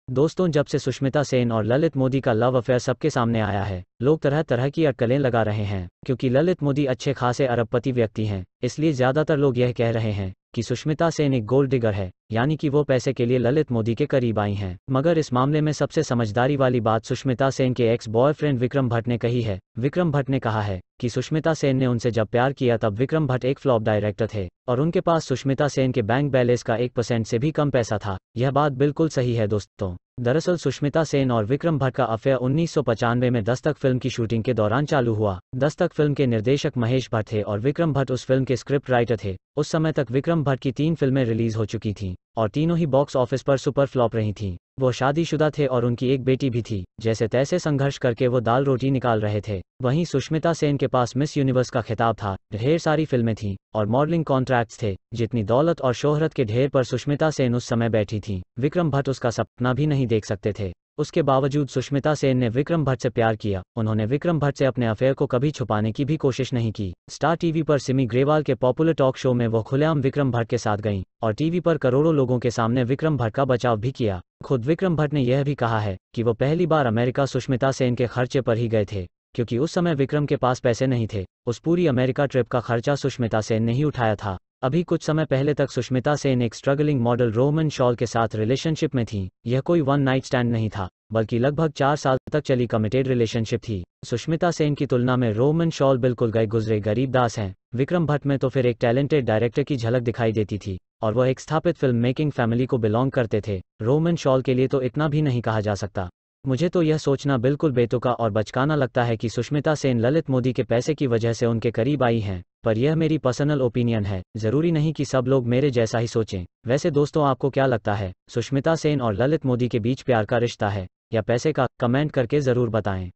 दोस्तों, जब से सुष्मिता सेन और ललित मोदी का लव अफेयर सबके सामने आया है, लोग तरह तरह की अटकलें लगा रहे हैं। क्योंकि ललित मोदी अच्छे खासे अरबपति व्यक्ति हैं, इसलिए ज़्यादातर लोग यह कह रहे हैं कि सुष्मिता सेन एक गोल्ड डिगर है, यानी कि वो पैसे के लिए ललित मोदी के करीब आई हैं। मगर इस मामले में सबसे समझदारी वाली बात सुष्मिता सेन के एक्स बॉयफ्रेंड विक्रम भट्ट ने कही है। विक्रम भट्ट ने कहा है कि सुष्मिता सेन ने उनसे जब प्यार किया तब विक्रम भट्ट एक फ्लॉप डायरेक्टर थे और उनके पास सुष्मिता सेन के बैंक बैलेंस का 1% से भी कम पैसा था। यह बात बिल्कुल सही है दोस्तों। दरअसल सुष्मिता सेन और विक्रम भट्ट का अफेयर 1995 में दस्तक फिल्म की शूटिंग के दौरान चालू हुआ। दस्तक फिल्म के निर्देशक महेश भट्ट थे और विक्रम भट्ट उस फिल्म के स्क्रिप्ट राइटर थे। उस समय तक विक्रम भट्ट की 3 फिल्में रिलीज हो चुकी थीं और तीनों ही बॉक्स ऑफिस पर सुपर फ्लॉप रही थीं। वो शादीशुदा थे और उनकी एक बेटी भी थी। जैसे तैसे संघर्ष करके वो दाल रोटी निकाल रहे थे। वहीं सुष्मिता सेन के पास मिस यूनिवर्स का खिताब था, ढेर सारी फिल्में थीं और मॉडलिंग कॉन्ट्रैक्ट्स थे। जितनी दौलत और शोहरत के ढेर पर सुष्मिता सेन उस समय बैठी थीं, विक्रम भट्ट उसका सपना भी नहीं देख सकते थे। उसके बावजूद सुष्मिता सेन ने विक्रम भट्ट से प्यार किया। उन्होंने विक्रम भट्ट से अपने अफेयर को कभी छुपाने की भी कोशिश नहीं की। स्टार टीवी पर सिमी ग्रेवाल के पॉपुलर टॉक शो में वो खुलेआम विक्रम भट्ट के साथ गईं और टीवी पर करोड़ों लोगों के सामने विक्रम भट्ट का बचाव भी किया। खुद विक्रम भट्ट ने यह भी कहा है कि वो पहली बार अमेरिका सुष्मिता सेन के खर्चे पर ही गए थे, क्योंकि उस समय विक्रम के पास पैसे नहीं थे। उस पूरी अमेरिका ट्रिप का खर्चा सुष्मिता सेन ने ही उठाया था। अभी कुछ समय पहले तक सुष्मिता सेन एक स्ट्रगलिंग मॉडल रोमन शॉल के साथ रिलेशनशिप में थी। यह कोई वन नाइट स्टैंड नहीं था, बल्कि लगभग 4 साल तक चली कमिटेड रिलेशनशिप थी। सुष्मिता सेन की तुलना में रोमन शॉल बिल्कुल गए गुजरे गरीब दास हैं। विक्रम भट्ट में तो फिर एक टैलेंटेड डायरेक्टर की झलक दिखाई देती थी और वह एक स्थापित फिल्म मेकिंग फैमिली को बिलोंग करते थे। रोमन शॉल के लिए तो इतना भी नहीं कहा जा सकता। मुझे तो यह सोचना बिल्कुल बेतुका और बचकाना लगता है कि सुष्मिता सेन ललित मोदी के पैसे की वजह से उनके करीब आई हैं, पर यह मेरी पर्सनल ओपिनियन है। जरूरी नहीं कि सब लोग मेरे जैसा ही सोचें। वैसे दोस्तों, आपको क्या लगता है, सुष्मिता सेन और ललित मोदी के बीच प्यार का रिश्ता है या पैसे का? कमेंट करके ज़रूर बताएं।